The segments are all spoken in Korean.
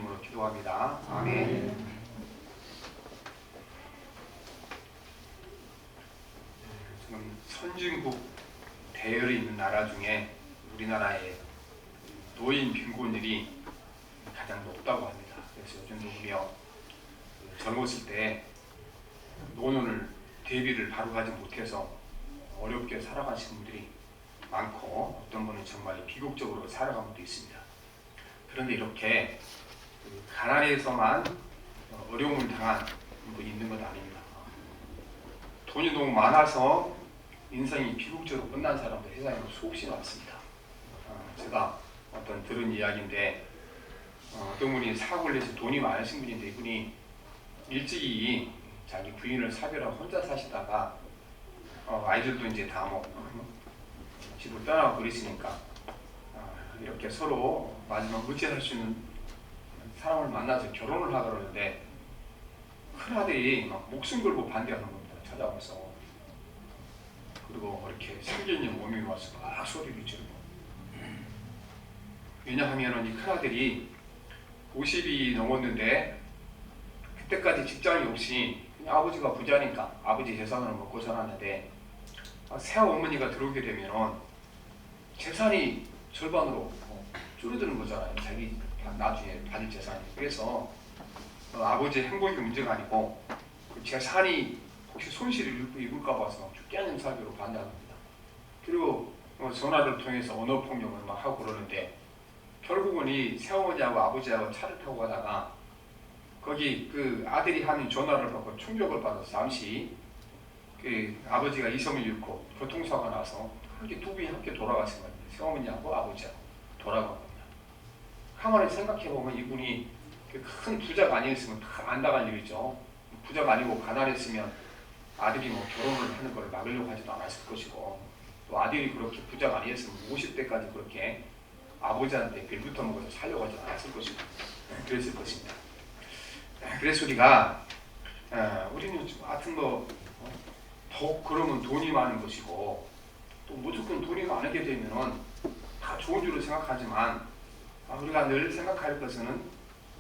이름으로 기도합니다. 아멘. 지금 선진국 대열에 있는 나라 중에 우리나라의 노인 빈곤율이 가장 높다고 합니다. 그래서 요즘도 보며 젊었을 때 노년을 대비를 바로 가지 못해서 어렵게 살아가시는 분들이 많고, 어떤 분은 정말 비극적으로 살아가는 분도 있습니다. 그런데 이렇게 가난에서만 어려움을 당한 분이 있는 것 아닙니다. 돈이 너무 많아서 인생이 비극적으로 끝난 사람도 세상에 수없이 많습니다. 제가 어떤 들은 이야기인데, 어떤 분이 사고를 내서 돈이 많으신 분인데, 이분이 일찍이 자기 부인을 사별하고 혼자 사시다가 아이들도 이제 다 집을 떠나고 그러시니까 이렇게 서로 마지막 의지할 수 있는 사람을 만나서 결혼을 하고 그러는데, 큰아들이 막 목숨 걸고 반대하는 겁니다. 찾아와서. 그리고 이렇게 생기는 몸이 와서 막 소리를 지르고. 왜냐하면 이 큰아들이 50이 넘었는데 그때까지 직장이 없이 그냥 아버지가 부자니까 아버지 재산으로 먹고 살았는데, 새어머니가 들어오게 되면 재산이 절반으로 줄어드는 거잖아요. 자기 나중에 받을 재산이. 그래서 아버지의 행복이 문제가 아니고 그 재산이 혹시 손실을 입을까 봐서 죽게 하는 사교로 반대합니다. 그리고 전화를 통해서 언어 폭력을 막 하고 그러는데, 결국은 이 새어머니하고 아버지하고 차를 타고 가다가 거기 그 아들이 하는 전화를 받고 충격을 받아서 잠시 그 아버지가 이성을 잃고 교통사고가 나서 함께 두 분이 함께 돌아가신 겁니다. 새어머니하고 아버지하고 돌아간 겁니다. 가만히 생각해보면 이분이 큰 부자가 아니었으면 다 안 당할 일이죠. 부자가 아니고 가난했으면 아들이 결혼을 하는 걸 막으려고 하지도 않았을 것이고, 또 아들이 그렇게 부자가 아니었으면 50대까지 그렇게 아버지한테 빌부터 먹어서 살려고 하지 않았을 것이고, 그랬을 것입니다. 그래서 우리는 하여튼 더 그러면 돈이 많은 것이고, 또 무조건 돈이 많게 되면 다 좋은 줄로 생각하지만, 우리가 늘 생각할 것은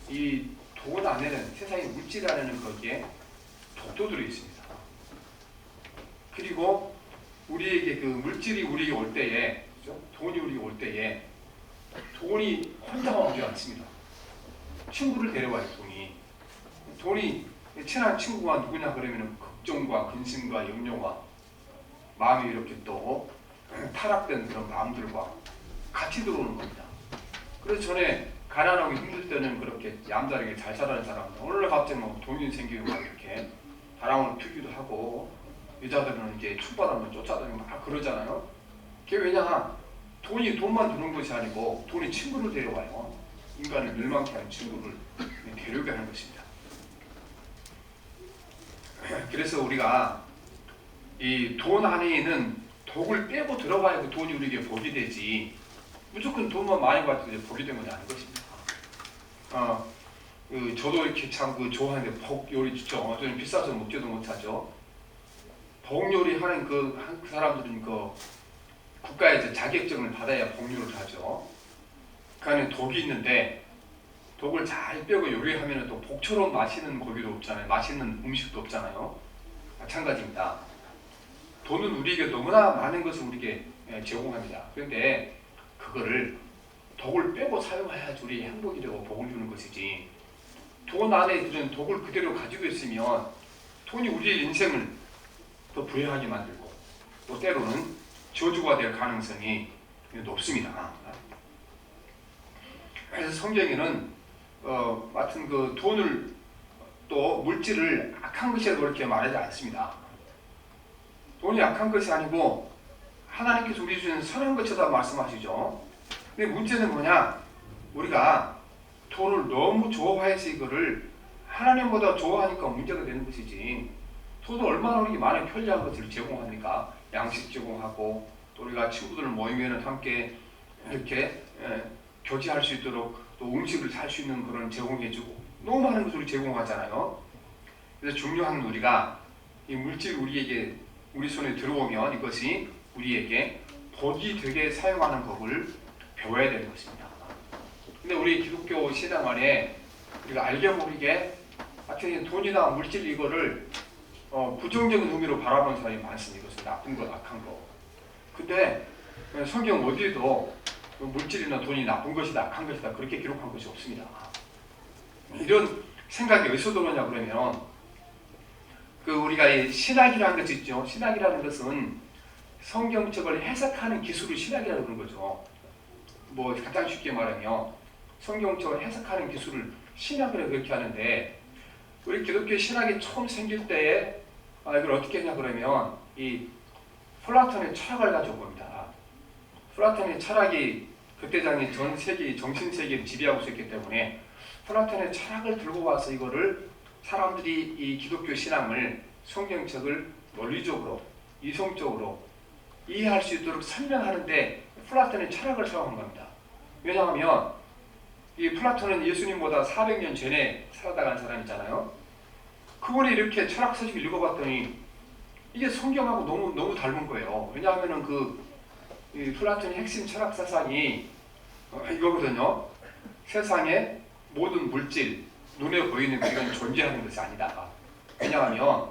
이 돈 안에는, 세상의 물질 안에는 거기에 독도 들어 있습니다. 그리고 우리에게 그 물질이 우리에게 올 때에, 그렇죠? 돈이 우리에게 올 때에 돈이 혼자만 오지 않습니다. 친구를 데려와요. 돈이 친한 친구가 누구냐 그러면 걱정과 근심과 염려와 마음이 이렇게 또 타락된 그런 마음들과 같이 들어오는 겁니다. 그래서 전에 가난하고 힘들 때는 그렇게 얌전하게 잘 살아가는 사람들, 오늘 갑자기 돈이 생기고 막 이렇게 바람을 피기도 하고, 여자들은 이제 춤바람을 쫓아다니고 막 그러잖아요. 그게 왜냐? 돈만 주는 것이 아니고 돈이 친구를 데려와요. 인간을 멸망케 하는 친구를 데려오게 하는 것입니다. 그래서 우리가 이 돈 안에 있는 독을 빼고 들어가야 그 돈이 우리에게 복이 되지, 무조건 돈만 많이 받고 복이 된 건 아닌 것입니다. 저도 이렇게 참 좋아하는데, 복 요리 좋죠. 저는 비싸서 먹지도 못하죠. 복 요리 하는 그 사람들은 국가에서 자격증을 받아야 복 요리를 하죠. 그 안에 독이 있는데, 독을 잘 빼고 요리하면 또 복처럼 맛있는 고기도 없잖아요. 맛있는 음식도 없잖아요. 마찬가지입니다. 돈은 우리에게 너무나 많은 것을 우리에게 제공합니다. 그런데 그거를 독을 빼고 사용해야지 우리의 행복이 되고 복을 주는 것이지, 돈 안에 들은 독을 그대로 가지고 있으면 돈이 우리의 인생을 더 불행하게 만들고, 또 때로는 저주가 될 가능성이 높습니다. 그래서 성경에는 마침 돈을, 또 물질을 악한 것이라고 그렇게 말하지 않습니다. 돈이 악한 것이 아니고 하나님께서 우리 주시는 선한 것이다 말씀하시죠. 근데 문제는 뭐냐? 우리가 돈을 너무 좋아해서 이거를 하나님보다 좋아하니까 문제가 되는 것이지, 돈을 얼마나 우리에게 많은 편리한 것을 제공하니까, 양식 제공하고, 또 우리가 친구들 모이면 함께 이렇게 교제할 수 있도록 또 음식을 살 수 있는 그런 제공해주고, 너무 많은 것을 제공하잖아요. 그래서 중요한 우리가 이 물질이 우리 손에 들어오면 이것이 우리에게 복이 되게 사용하는 법을 배워야 되는 것입니다. 근데 우리 기독교 신앙 안에 우리가 알게 모르게 하여튼 돈이나 물질 이거를 부정적인 의미로 바라보는 사람이 많습니다. 이것은 나쁜 거, 악한 거. 근데 성경 어디에도 물질이나 돈이 나쁜 것이다, 악한 것이다 그렇게 기록한 것이 없습니다. 이런 생각이 어디서 들어오냐 그러면 우리가 이 신학이라는 것이 있죠. 신학이라는 것은 성경책을 해석하는 기술을 신학이라고 그러는 거죠. 뭐 가장 쉽게 말하면 성경책을 해석하는 기술을 신학이라고 그렇게 하는데 우리 기독교 신학이 처음 생길 때에 이걸 어떻게 했냐 그러면 이 플라톤의 철학을 가지고 봅니다. 플라톤의 철학이 그때 당시 전 세계 정신세계를 지배하고 있었기 때문에 플라톤의 철학을 들고 와서 이거를 사람들이 이 기독교 신앙을 성경책을 논리적으로 이성적으로 이해할 수 있도록 설명하는데 플라톤의 철학을 사용한 겁니다. 왜냐하면 이 플라톤은 예수님보다 400년 전에 살아간 사람이잖아요. 그분이 이렇게 철학 서식을 읽어봤더니 이게 성경하고 너무 닮은 거예요. 왜냐하면은 이 플라톤의 핵심 철학 사상이 이거거든요. 세상의 모든 물질, 눈에 보이는 것은 존재하는 것이 아니다. 왜냐하면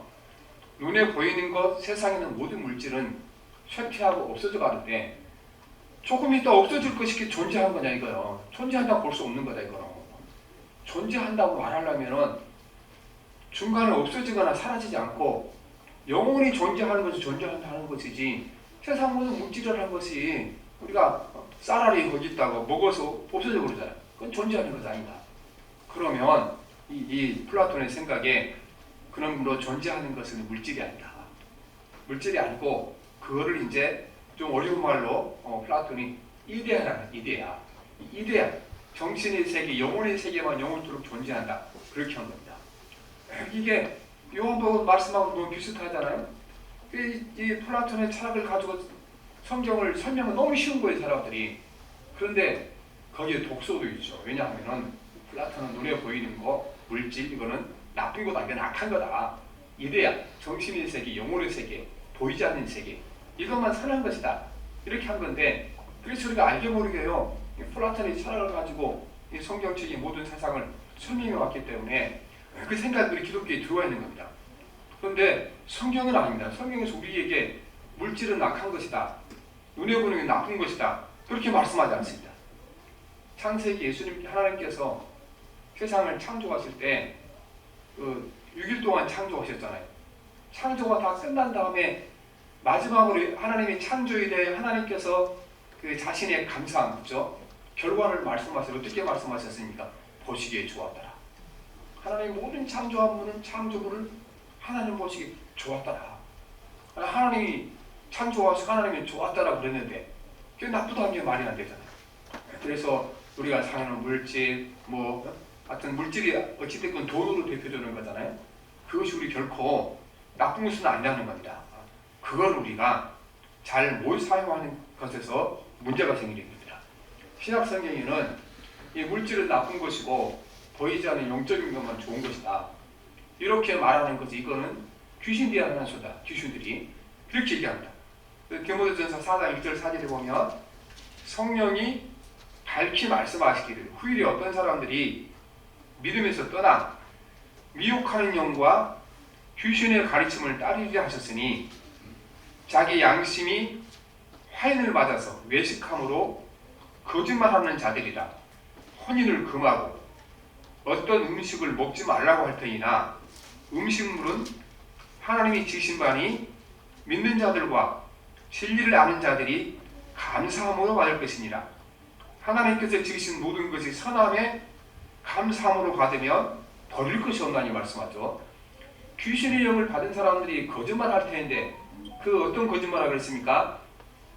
눈에 보이는 것, 세상에 있는 모든 물질은 쇠퇴하고 없어져 가는데 조금 있다 없어질 것이 존재한 거냐 이거요. 존재한다고 볼 수 없는 거다 이거는. 존재한다고 말하려면은 중간에 없어지거나 사라지지 않고 영원히 존재하는 것이 존재한다는 것이지 세상 모든 물질이라는 것이 우리가 쌀알이 거기 있다고 먹어서 없어져 버리잖아요. 그건 존재하는 것이 아니다. 그러면 이 플라톤의 생각에 그러므로 존재하는 것은 물질이 아니다. 물질이 아니고 그거를 이제 좀 어려운 말로 플라톤이 이데아라는 이데아. 이데아. 정신의 세계, 영혼의 세계만 영원토록 존재한다. 그렇게 한 겁니다. 이게 요한복음 말씀하고 너무 비슷하잖아요. 이 플라톤의 철학을 가지고 성경을 설명은 너무 쉬운 거예요, 사람들이. 그런데 거기에 독소도 있죠. 왜냐하면은 플라톤은 눈에 보이는 거, 물질, 이거는 나쁜 거다, 이건 악한 거다. 이데아, 정신의 세계, 영혼의 세계, 보이지 않는 세계, 이것만 선한 것이다. 이렇게 한 건데, 그래서 우리가 알게 모르게요, 이 플라톤의 철학을 가지고 이 성경책의 모든 세상을 설명해 왔기 때문에 그 생각이 우리 기독교에 들어와 있는 겁니다. 그런데 성경은 아닙니다. 성경에서 우리에게 물질은 악한 것이다. 눈에 보는 게 나쁜 것이다. 그렇게 말씀하지 않습니다. 창세기 예수님 하나님께서 세상을 창조하실 때 6일 동안 창조하셨잖아요. 창조가 다 끝난 다음에 마지막으로 하나님이 창조에 대해 하나님께서 그 자신의 감사함, 그렇죠? 결과를 말씀하셔서 어떻게 말씀하셨습니까? 보시기에 좋았더라. 하나님 모든 창조물은 하나님 보시기에 좋았더라. 하나님이 창조하셔서 하나님이 좋았더라 그랬는데 그게 나쁘다는 게 말이 안 되잖아요. 그래서 우리가 사는 물질, 하여튼 물질이 어찌됐건 돈으로 대표되는 거잖아요. 그것이 우리 결코 나쁜 것은 아니라는 겁니다. 그걸 우리가 잘 못 사용하는 것에서 문제가 생기는 겁니다. 신약 성경에는 이 물질은 나쁜 것이고 보이지 않는 영적인 것만 좋은 것이다. 이렇게 말하는 것이 이거는 귀신들이 하는 소다. 귀신들이 그렇게 얘기합니다. 디모데전서 4장 1절 4절에 보면 성령이 밝히 말씀하시기를 후일에 어떤 사람들이 믿음에서 떠나 미혹하는 영과 귀신의 가르침을 따르려 하셨으니 자기 양심이 화인을 맞아서 외식함으로 거짓말하는 자들이라 혼인을 금하고 어떤 음식을 먹지 말라고 할 터이나 음식물은 하나님이 지으신 바니 믿는 자들과 진리를 아는 자들이 감사함으로 받을 것이니라. 하나님께서 지으신 모든 것이 선함에 감사함으로 받으면 버릴 것이 없나니 말씀하죠. 귀신의 영을 받은 사람들이 거짓말할 텐데 그 어떤 거짓말을 그랬습니까?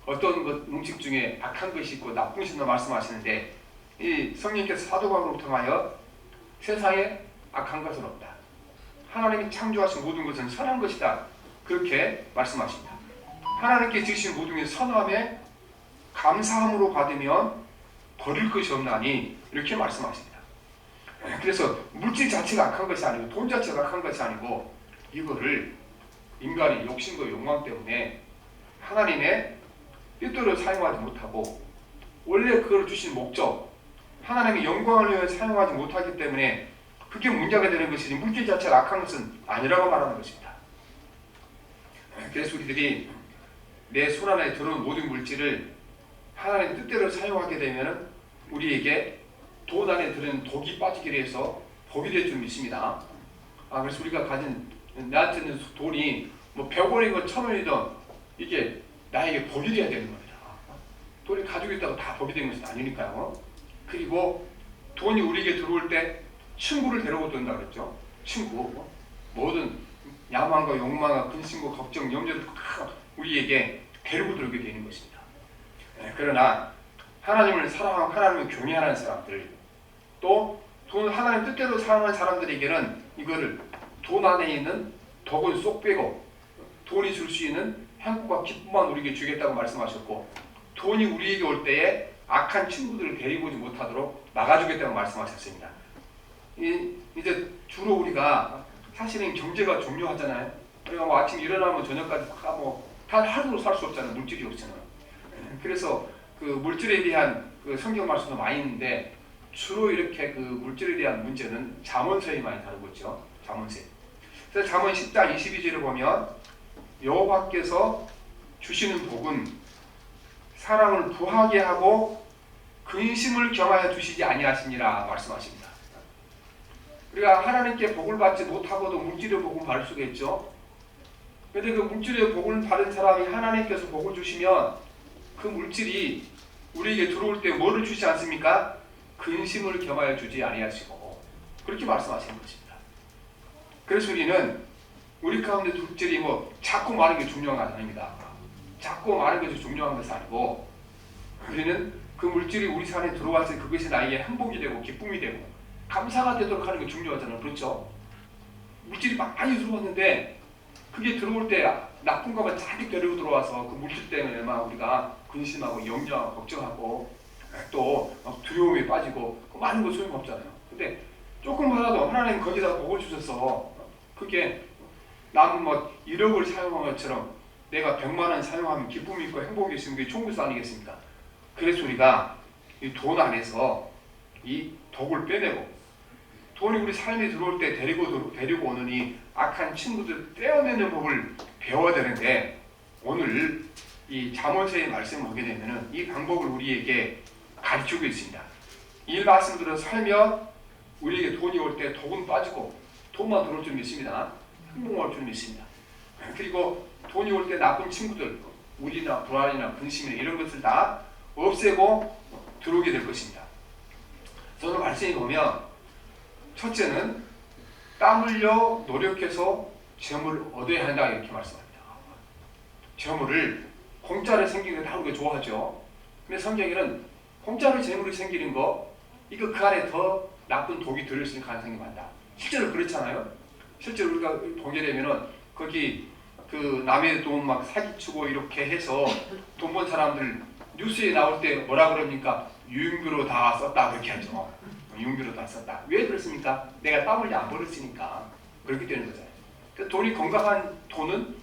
어떤 음식 중에 악한 것이 있고 나쁜 것이 있다 말씀하시는데 이 성령께서 사도 바울을 통하여 세상에 악한 것은 없다. 하나님이 창조하신 모든 것은 선한 것이다. 그렇게 말씀하십니다. 하나님께 지으신 모든 것이 선함에 감사함으로 받으면 버릴 것이 없나니 이렇게 말씀하십니다. 그래서 물질 자체가 악한 것이 아니고 돈 자체가 악한 것이 아니고 이거를 인간의 욕심과 욕망 때문에 하나님의 뜻대로 사용하지 못하고 원래 그걸 주신 목적 하나님의 영광을 위해 사용하지 못하기 때문에 그게 문제가 되는 것이지 물질 자체가 악한 것은 아니라고 말하는 것입니다. 그래서 우리들이 내 손 안에 들어온 모든 물질을 하나님 뜻대로 사용하게 되면 우리에게 돈 안에 들은 독이 빠지게 해서 복이 될 줄 믿습니다. 그래서 우리가 가진 나한테는 돈이 뭐 100원이건 1000원이든 이게 나에게 복이 돼야 되는 겁니다. 돈이 가지고 있다고 다 복이 되는 것은 아니니까요. 그리고 돈이 우리에게 들어올 때 친구를 데려오고 된다 그랬죠. 친구. 모든 야망과 욕망과 근심과 걱정, 염려를 다 우리에게 데리고 들어오게 되는 것입니다. 그러나 하나님을 사랑하고 하나님을 경외하는 사람들, 또 돈 하나님 뜻대로 사랑하는 사람들에게는 이거를 돈 안에 있는 덕을 쏙 빼고 돈이 줄 수 있는 행복과 기쁨만 우리에게 주겠다고 말씀하셨고, 돈이 우리에게 올 때에 악한 친구들을 데리고 오지 못하도록 막아주겠다고 말씀하셨습니다. 이제 주로 우리가 사실은 경제가 중요하잖아요. 우리가 뭐 아침 일어나면 저녁까지 다 하루로 살 수 없잖아요. 물질이 없잖아요. 그래서 그 물질에 대한 그 성경 말씀도 많이 있는데 주로 이렇게 그 물질에 대한 문제는 잠언서에 많이 다루고 있죠. 잠언서. 그래서 잠언 10장 22절을 보면 여호와께서 주시는 복은 사람을 부하게 하고 근심을 겸하여 주시지 아니하시니라 말씀하십니다. 우리가 하나님께 복을 받지 못하고도 물질의 복을 받을 수가 있죠. 그런데 그 물질의 복을 받은 사람이 하나님께서 복을 주시면 그 물질이 우리에게 들어올 때 뭐를 주지 않습니까? 근심을 겸하여 주지 아니하시고 그렇게 말씀하시는 것입니다. 그래서 우리 가운데 물질이 뭐 작고 많은 게 중요한 건 아닙니다. 작고 많은 것이 중요한 것이 아니고 우리는 그 물질이 우리 삶에 들어와서 그것이 나에게 행복이 되고 기쁨이 되고 감사가 되도록 하는 게 중요하잖아요. 그렇죠? 물질이 많이 들어왔는데 그게 들어올 때 나쁜 것만 잔뜩 데리고 들어와서 그 물질 때문에 막 우리가 근심하고 염려하고 걱정하고 또 두려움에 빠지고 많은 거 소용없잖아요. 근데 조금만라도 하나님 거기다 복을 주셔서 그게 남은 뭐 1억을 사용한 것처럼 내가 100만 원 사용하면 기쁨이 있고 행복이 있으면 그게 좋은 것이 아니겠습니까? 그래서 우리가 이 돈 안에서 이 덕을 빼내고 돈이 우리 삶에 들어올 때 데리고 오는 이 악한 친구들 떼어내는 법을 배워야 되는데 오늘 이 잠언서의 말씀을 보게 되면 이 방법을 우리에게 가르치고 있습니다. 이 말씀들을 살면 우리에게 돈이 올 때 덕은 빠지고 돈만 들어올 줄 믿습니다. 행복할 줄 믿습니다. 그리고 돈이 올 때 나쁜 친구들, 우리나 불안이나 근심이나 이런 것을 다 없애고 들어오게 될 것입니다. 저는 말씀에 보면 첫째는 땀 흘려 노력해서 재물을 얻어야 한다 이렇게 말씀합니다. 재물을 공짜로 생기는 게 다 우리가 좋아하죠. 근데 성경에는 공짜로 재물이 생기는 거 이거 그 안에 더 나쁜 독이 들어있을 가능성이 많다. 실제로 그렇잖아요. 실제로 우리가 보게 되면은 거기 그 남의 돈 막 사기치고 이렇게 해서 돈 번 사람들 뉴스에 나올 때 뭐라 그럽니까? 유흥비로 다 썼다 그렇게 하죠. 유흥비로 다 썼다. 왜 그렇습니까? 내가 땀 흘려 안 벌었으니까 그렇게 되는 거잖아요. 그 돈이 건강한 돈은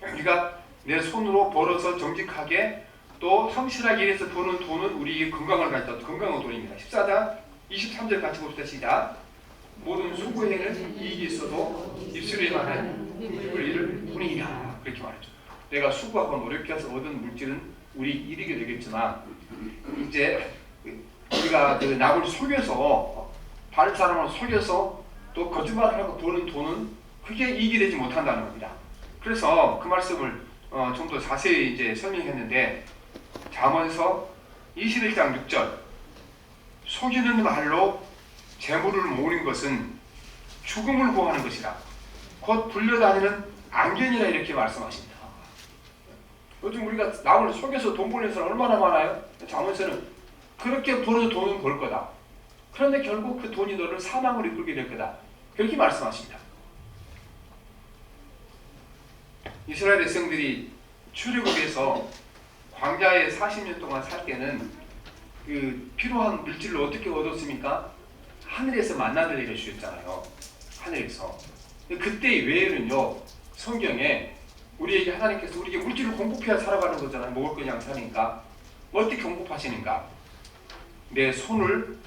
우리가 내 손으로 벌어서 정직하게 또 성실하게 일해서 버는 돈은 우리의 건강을 가졌다. 건강한 돈입니다. 14장 23절 같이 봅시다. 시작. 모든 수고에는 이익이 있어도 입술에 관한 이를 뿐이니라 그렇게 말했죠. 내가 수고하고 노력해서 얻은 물질은 우리 이익이 되겠지만 이제 우리가 그 남을 속여서 다른 사람을 속여서 또 거짓말을 하고 버는 돈은 그게 이익이 되지 못한다는 겁니다. 그래서 그 말씀을 좀 더 자세히 이제 설명했는데 잠언서 21장 6절 속이는 말로 재물을 모으는 것은 죽음을 구하는 것이라 곧 불려다니는 안견이라 이렇게 말씀하십니다. 요즘 우리가 남을 속여서 돈 버는 사람 얼마나 많아요? 잠언서는 그렇게 벌어서 돈은 벌 거다. 그런데 결국 그 돈이 너를 사망으로 이끌게 될 거다. 그렇게 말씀하십니다. 이스라엘 백성들이 출애굽에서 광야에 40년 동안 살 때는 그 필요한 물질을 어떻게 얻었습니까? 하늘에서 만나를 내려주셨잖아요. 하늘에서. 그때의 외에는요, 성경에 우리에게 하나님께서 우리에게 물질을 공급해야 살아가는 거잖아요. 먹을 거냐 사니까. 어떻게 공급하시는가? 내 손을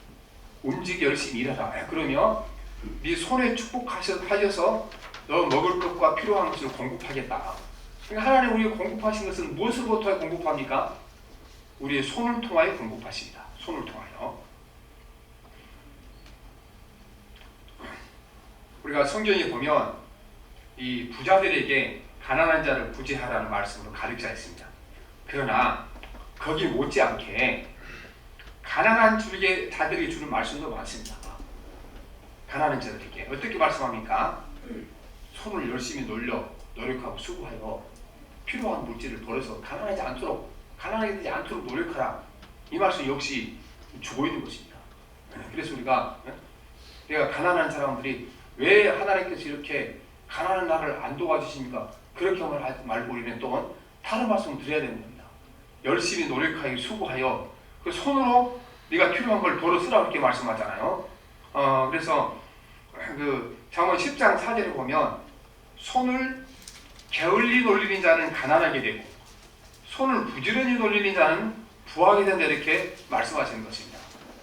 움직여 열심히 일하라. 그러면 네 손에 축복하셔서 너 먹을 것과 필요한 것을 공급하겠다. 그러니까 하나님 우리가 공급하신 것은 무엇으로부터 공급합니까? 우리의 손을 통하여 공급하십니다. 손을 통하여. 우리가 성경에 보면 이 부자들에게 가난한 자를 구제하라는 말씀으로 가르쳐 있습니다. 그러나 거기 못지않게 가난한 자들이 주는 말씀도 많습니다. 가난한 자들에게 어떻게 말씀합니까? 손을 열심히 노력하고 수고하여 필요한 물질을 벌어서 가난하게 되지 않도록 노력하라. 이 말씀 역시 주고 있는 것입니다. 그래서 내가 가난한 사람들이 왜 하나님께서 이렇게 가난한 나를 안 도와주십니까? 그렇게 말고 우리는 또 다른 말씀을 드려야 되는 겁니다. 열심히 노력하여 수고하여 그 손으로 네가 필요한 걸 벌어 쓰라고 이렇게 말씀하잖아요. 그래서 그 잠언 10장 4절에 보면 손을 게을리 놀리는 자는 가난하게 되고 손을 부지런히 놀리는 자는 부하게 된다 이렇게 말씀하시는 것입니다.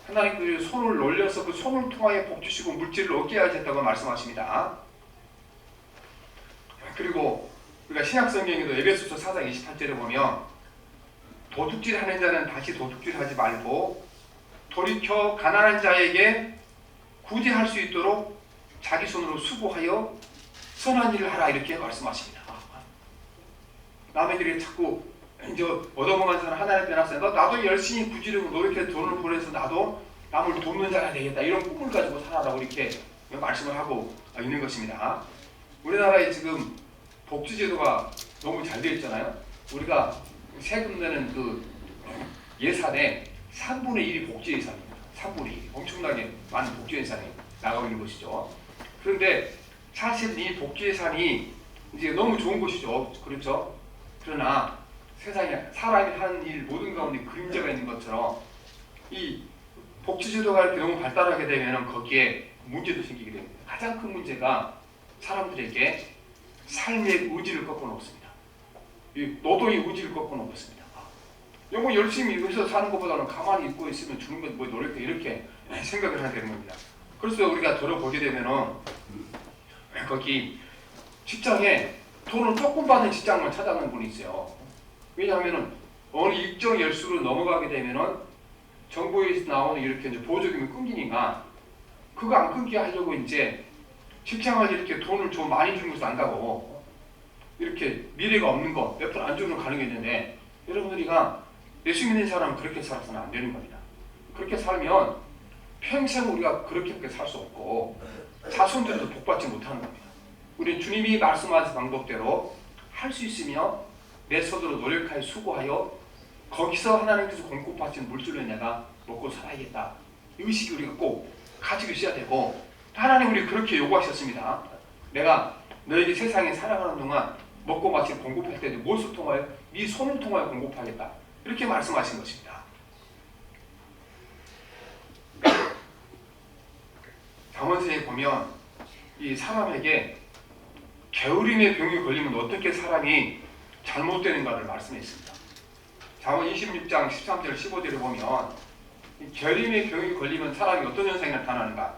하나님께서 손을 놀려서 그 손을 통하여 복 주시고 물질을 얻게 하셨다고 말씀하십니다. 그리고 우리가 신약성경에도 에베소서 4장 28절에 보면 도둑질하는 자는 다시 도둑질하지 말고 돌이켜 가난한 자에게 구제할 수 있도록 자기 손으로 수고하여 선한 일을 하라 이렇게 말씀하십니다. 남의 일에 자꾸 이제 얻어먹은 사람 하나님 빼놨어요. 나도 열심히 부지런히 노력해서 돈을 벌어서 나도 남을 돕는 자가 되겠다 이런 꿈을 가지고 살아라고 이렇게 말씀을 하고 있는 것입니다. 우리나라에 지금 복지제도가 너무 잘 되어 있잖아요. 우리가 세금 내는 그 예산의 3분의 1이 복지 예산입니다. 3분의 1. 엄청나게 많은 복지 예산이 나가고 있는 것이죠. 그런데 사실 이 복지 예산이 이제 너무 좋은 것이죠. 그렇죠? 그러나 세상에 사람이 하는 일 모든 가운데 그림자가 있는 것처럼 이 복지제도가 이렇게 너무 발달하게 되면 거기에 문제도 생기게 됩니다. 가장 큰 문제가 사람들에게 삶의 의지를 꺾어놓습니다. 이 노동의 의지를 꺾어놓습니다. 영어 열심히 해서 사는 것보다는 가만히 있고 있으면 주는 건 뭐 노력해 이렇게 생각을 하게 되는 겁니다. 그래서 우리가 들어보게 되면은 거기 직장에 돈을 조금 받는 직장만 찾아가는 분이 있어요. 왜냐하면은 어느 일정 열수로 넘어가게 되면은 정부에서 나오는 이렇게 이제 보조금이 끊기니까 그거 안 끊게 하려고 이제 직장을 이렇게 돈을 좀 많이 주는 곳도 안 가고 이렇게 미래가 없는 거 몇 푼 안 주는 거 가는 게 있는데 여러분들이가 예수 믿는 사람은 그렇게 살아서는 안 되는 겁니다. 그렇게 살면 평생 우리가 그렇게 살 수 없고 자손들도 복받지 못하는 겁니다. 우리 주님이 말씀하신 방법대로 할 수 있으며 내 손으로 노력하여 수고하여 거기서 하나님께서 공급하신 물질로 내가 먹고 살아야겠다. 이 의식이 우리가 꼭 가지고 있어야 되고 하나님 우리 그렇게 요구하셨습니다. 내가 너에게 세상에 살아가는 동안 먹고 마실 공급할 때도 무엇을 통하여? 네 손을 통하여 공급하겠다. 이렇게 말씀하신 것입니다. 잠언서에 보면 이 사람에게 게으름의 병이 걸리면 어떻게 사람이 잘못되는가를 말씀했습니다. 잠언 26장 13절 15절을 보면 이 게으름의 병이 걸리면 사람이 어떤 현상이 나타나는가?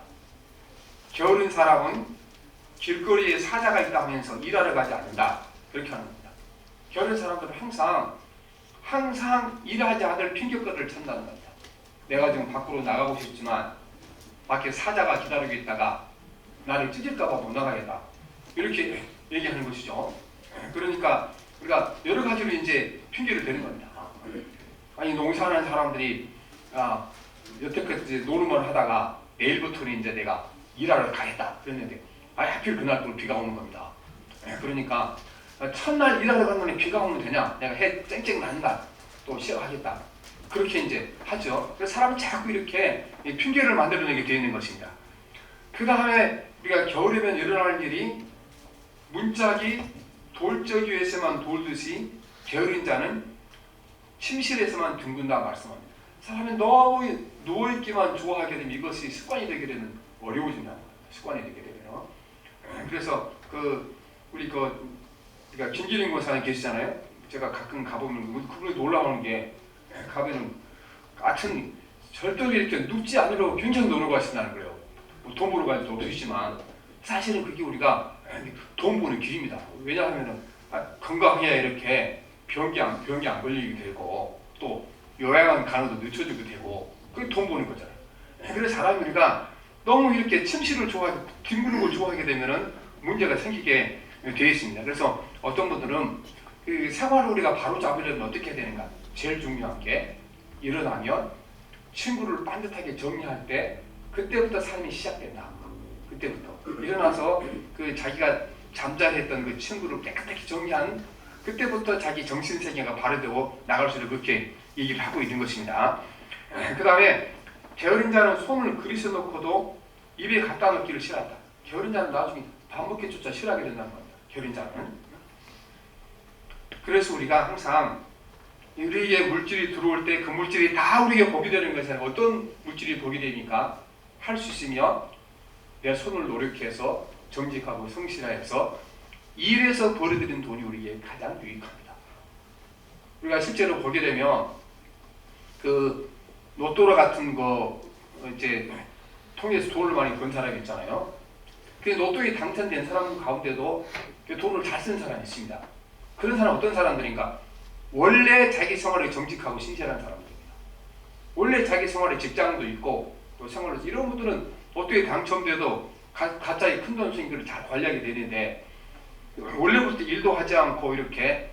게으른 사람은 길거리에 사자가 있다 하면서 일하러 가지 않는다. 그렇게 하는 겁니다. 게으른 사람들은 항상 일하지 않을 핑계거리를 찾는다는 겁니다. 내가 지금 밖으로 나가고 싶지만 밖에 사자가 기다리고 있다가 나를 찢을까봐 못 나가겠다. 이렇게 얘기하는 것이죠. 그러니까 우리가 여러 가지로 이제 핑계를 대는 겁니다. 아니 농사하는 사람들이 여태까지 노름을 하다가 내일부터는 이제 내가 일하러 가겠다 그랬는데 하필 그날 또 비가 오는 겁니다. 그러니까 첫날 일하러 갔는데 비가 오면 되냐? 내가 해 쨍쨍 난다. 또 시작하겠다. 그렇게 이제 하죠. 그래서 사람은 자꾸 이렇게 핑계를 만들어내게 되어 있는 것입니다. 그 다음에 우리가 겨울이면 일어날 일이 문짝이 돌적 위에서만 돌듯이 게으른 자는 침실에서만 둥근다 말씀합니다. 사람이 너무 누워있기만 좋아하게 되면 이것이 습관이 되게 되면 어려워진다는 겁니다. 습관이 되게 되면. 그래서 우리가 김기림 권사님 계시잖아요. 제가 가끔 가보면 그분이 놀라우는 게 가면은 하여튼 절대로 이렇게 눕지 않으려고 굉장히 노력하신다는 거예요. 뭐돈 벌어 가지고 없으시지만 사실은 그게 우리가 돈 버는 길입니다. 왜냐하면은 건강해야 이렇게 병이 안 걸리게 되고 또 요양원 가는 도 늦춰지게 되고 그게 돈 버는 거잖아요. 그래서 사람이 우리가 너무 이렇게 침실을 좋아하고 뒹구는 걸 좋아하게 되면은 문제가 생기게 되어 있습니다. 그래서 어떤 분들은 그 생활을 우리가 바로 잡으려면 어떻게 해야 되는가? 제일 중요한 게 일어나면 친구를 반듯하게 정리할 때 그때부터 삶이 시작된다. 그때부터 일어나서 그 자기가 잠자리했던 그 친구를 깨끗하게 정리한 그때부터 자기 정신세계가 바로되고 나갈 수 있는 그렇게 얘기를 하고 있는 것입니다. 그 다음에 게으른 자는 손을 그리스 놓고도 입에 갖다 넣기를 싫어한다. 게으른 자는 나중에 밥 먹기조차 싫어하게 된다는 겁니다. 게으른 자는. 그래서 우리가 항상 우리에게 물질이 들어올 때 그 물질이 다 우리에게 복이 되는 것은 어떤 물질이 복이 되니까 할 수 있으며 내 손을 노력해서 정직하고 성실하여서 일해서 벌어들인 돈이 우리에게 가장 유익합니다. 우리가 실제로 보게 되면 그 로또로 같은 거 이제 통해서 돈을 많이 번 사람이 있잖아요. 그 로또에 당첨된 사람 가운데도 돈을 잘 쓴 사람이 있습니다. 그런 사람 어떤 사람들인가? 원래 자기 생활에 정직하고 신실한 사람들입니다. 원래 자기 생활에 직장도 있고 또 생활에서 이런 분들은 로또에 당첨돼도 가짜의 큰 돈 수익을 잘 관리하게 되는데 원래부터 일도 하지 않고 이렇게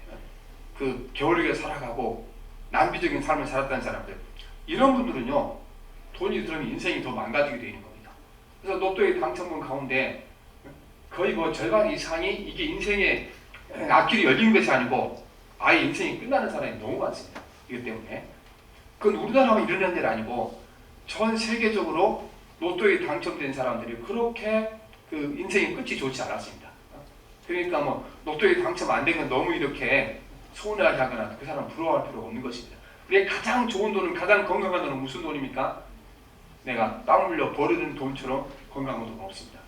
그 겨울에 살아가고 낭비적인 삶을 살았다는 사람들 이런 분들은요 돈이 들어오면 인생이 더 망가지게 되는 겁니다. 그래서 로또에 당첨된 가운데 거의 뭐 절반 이상이 이게 인생의 앞길이 열린 것이 아니고 아예 인생이 끝나는 사람이 너무 많습니다. 이것 때문에 그건 우리나라만 일어난 일 아니고 전 세계적으로 로또에 당첨된 사람들이 그렇게 그 인생의 끝이 좋지 않았습니다. 그러니까 뭐 로또에 당첨 안 되면 너무 이렇게 서운하게 하거나 그 사람 부러워할 필요가 없는 것입니다. 우리의 가장 좋은 돈은 가장 건강한 돈은 무슨 돈입니까? 내가 땀 흘려 버리는 돈처럼 건강한 돈은 없습니다.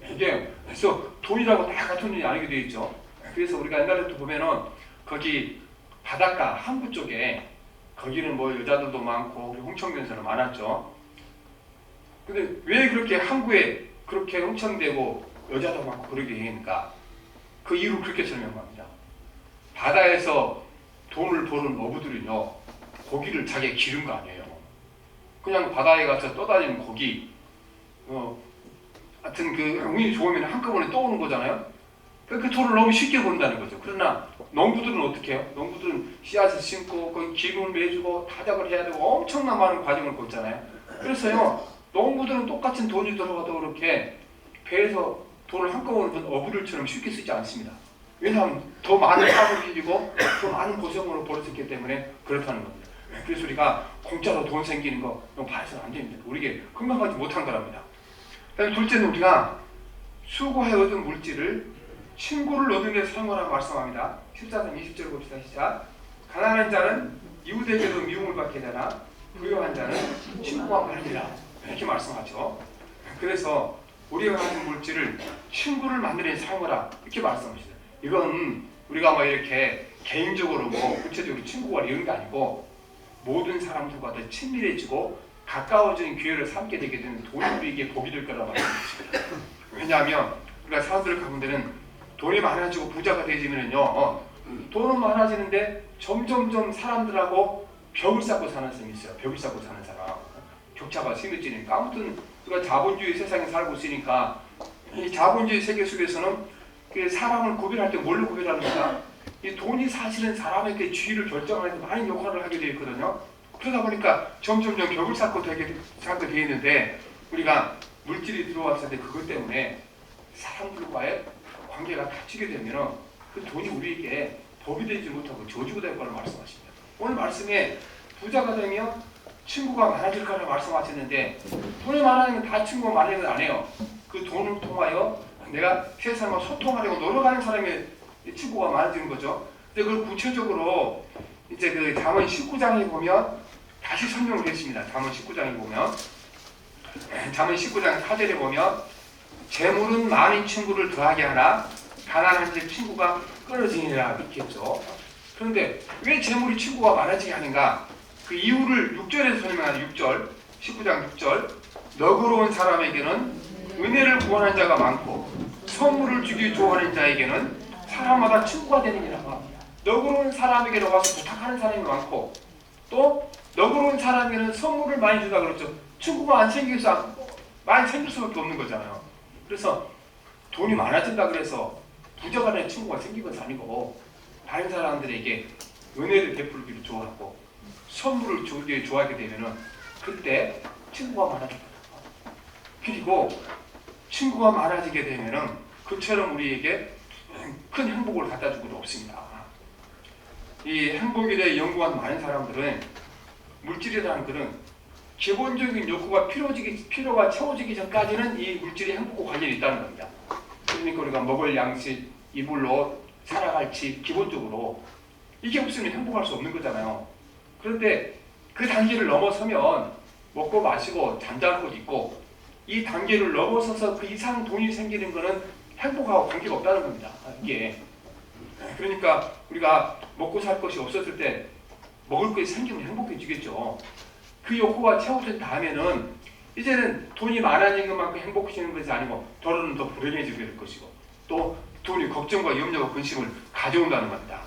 이게 그래서 돈이라고 다 같은 돈이 아니게 되어 있죠. 그래서 우리가 옛날에 보면은 거기 바닷가 항구 쪽에 거기는 뭐 여자들도 많고 홍청년사는 많았죠. 근데 왜 그렇게 항구에 그렇게 흥청되고 여자도 많고 그러게 되니까 그 이유를 그렇게 설명합니다. 바다에서 돈을 버는 어부들은요 고기를 자기가 기른 거 아니에요. 그냥 바다에 가서 떠다니는 고기 하여튼 그 운이 좋으면 한꺼번에 떠오는 거잖아요. 그 돈을 너무 쉽게 번다는 거죠. 그러나 농부들은 어떻게 해요? 농부들은 씨앗을 심고 거기 기름을 매주고 타작을 해야 되고 엄청난 많은 과정을 거치잖아요. 그래서요 농부들은 똑같은 돈이 들어가도 그렇게 배에서 돈을 한꺼번에 번 어부들처럼 쉽게 쓰지 않습니다. 왜냐하면 더 많은 값을 빌리고 더 많은 고생으로 벌어졌기 때문에 그렇다는 겁니다. 그래서 우리가 공짜로 돈 생기는 거 너무 봐서는 안 됩니다. 우리에게 건강하지 못한 거랍니다. 그다음에 둘째는 우리가 수고해 얻은 물질을 친구를 얻는 데 사용하라고 말씀합니다. 14장 20절 봅시다. 시작. 가난한 자는 이웃에게도 미움을 받게 되나 부유한 자는 친구가 많으리라. 이렇게 말씀하죠. 그래서 우리가 가진 물질을 친구를 만드는 데 사용하라. 이렇게 말씀하시죠. 이건 우리가 뭐 이렇게 개인적으로 뭐 구체적으로 친구가 이런 게 아니고 모든 사람들과 더 친밀해지고 가까워지는 기회를 삼게 되게 되는 돈이 우리에게 복이 될 거라고 말씀드립니다. 왜냐하면 우리가 사람들 가운데는 돈이 많아지고 부자가 되지면요 돈은 많아지는데 점점점 사람들하고 벽을 쌓고 사는 사람이 있어요. 벽을 쌓고 사는 사람. 격차가 심해지니까 아무튼 우리가 자본주의 세상에 살고 있으니까 이 자본주의 세계 속에서는 그 사람을 구별할 때 뭘로 구별합니까? 이 돈이 사실은 사람의 지위를 결정하는 데 많은 역할을 하게 되어 있거든요. 그러다 보니까 점점점 벽을 쌓고 되게 있는데 우리가 물질이 들어왔을 때 그것 때문에 사람들과의 관계가 닫히게 되면 그 돈이 우리에게 복이 되지 못하고 저주가 될 거라고 말씀하십니다. 오늘 말씀에 부자가 되면 친구가 많아질 거라고 말씀하셨는데 돈이 많아지면 다 친구가 많아지는 건 아니에요. 그 돈을 통하여 내가 세상과 소통하려고 노력하는 사람의 친구가 많아지는 거죠. 근데 그걸 구체적으로 이제 그 잠언 19장에 보면 다시 설명을 했습니다. 잠언 19장에 보면 잠언 19장 4절에 보면 재물은 많은 친구를 더하게 하나 가난한 제 친구가 끊어지니라 이렇게 했죠. 그런데 왜 재물이 친구가 많아지게 하는가? 그 이유를 6절에서 설명하는 6절 19장 6절 너그러운 사람에게는 은혜를 구하는 자가 많고 선물을 주기 좋아하는 자에게는 사람마다 친구가 되느니라. 너그러운 사람에게로 와서 부탁하는 사람이 많고 또 너그러운 사람에게는 선물을 많이 주다 그랬죠. 친구가 안 생겨서 많이 생길 수밖에 없는 거잖아요. 그래서 돈이 많아진다 그래서 부자가 된 친구가 생긴 것이 아니고 다른 사람들에게 은혜를 베풀기를 좋아하고 선물을 주기를 좋아하게 되면은 그때 친구가 많아집니다. 그리고 친구가 많아지게 되면은 그처럼 우리에게 큰 행복을 갖다 주고도 없습니다. 이 행복에 대해 연구한 많은 사람들은 물질이라는 것은 기본적인 욕구가 필요가 채워지기 전까지는 이 물질이 행복과 관련이 있다는 겁니다. 그러니까 우리가 먹을 양식, 입을 옷, 살아갈 집, 기본적으로 이게 없으면 행복할 수 없는 거잖아요. 그런데 그 단계를 넘어서면 먹고 마시고 잠자는 곳 있고 이 단계를 넘어서서 그 이상 돈이 생기는 것은 행복하고 관계가 없다는 겁니다. 이게 그러니까 우리가 먹고 살 것이 없었을 때 먹을 것이 생기면 행복해지겠죠. 그 욕구가 채워진 다음에는 이제는 돈이 많아진 것만큼 행복해지는 것이 아니고 더는 더 불행해지게 될 것이고 또 돈이 걱정과 염려와 근심을 가져온다는 겁니다.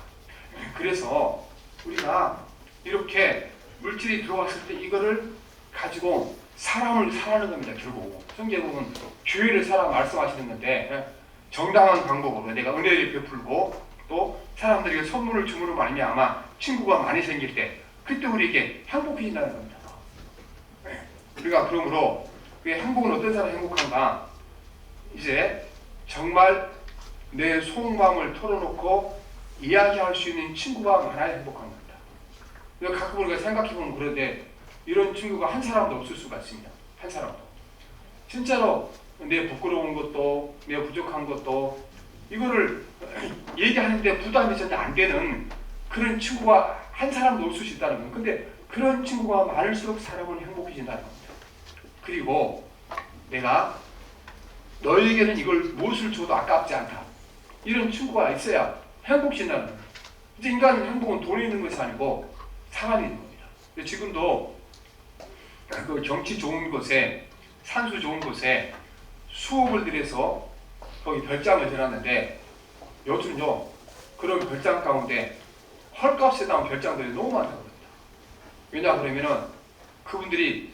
그래서 우리가 이렇게 물질이 들어왔을 때 이거를 가지고 사람을 사랑하는 겁니다. 결국 성경은 교회를 사랑 말씀하시는 건데 정당한 방법으로 내가 은혜를 베풀고 또 사람들에게 선물을 줌으로 말미암아 친구가 많이 생길 때 그때 우리에게 행복해진다는 겁니다. 우리가 그러므로 그 행복은 어떤 사람이 행복한가? 이제 정말 내 속마음을 털어놓고 이야기할 수 있는 친구가 많아야 행복한 겁니다. 가끔 우리가 생각해보면 그런데 이런 친구가 한 사람도 없을 수가 있습니다. 한 사람도. 진짜로 내 부끄러운 것도 내 부족한 것도 이거를 얘기하는데 부담이 전혀 안 되는 그런 친구가 한 사람도 없을 수 있다는 거예요. 근데 그런 친구가 많을수록 사람은 행복해진다는 겁니다. 그리고 내가 너에게는 이걸 무엇을 줘도 아깝지 않다. 이런 친구가 있어야 행복해진다는 겁니다. 이제 인간의 행복은 돈에 있는 것이 아니고 사람이 있는 겁니다. 지금도 그 경치 좋은 곳에 산수 좋은 곳에 수억을 들여서 거기 별장을 지났는데 요즘요 그런 별장 가운데 헐값에 나온 별장들이 너무 많다고 합니다. 왜냐 그러면은 그분들이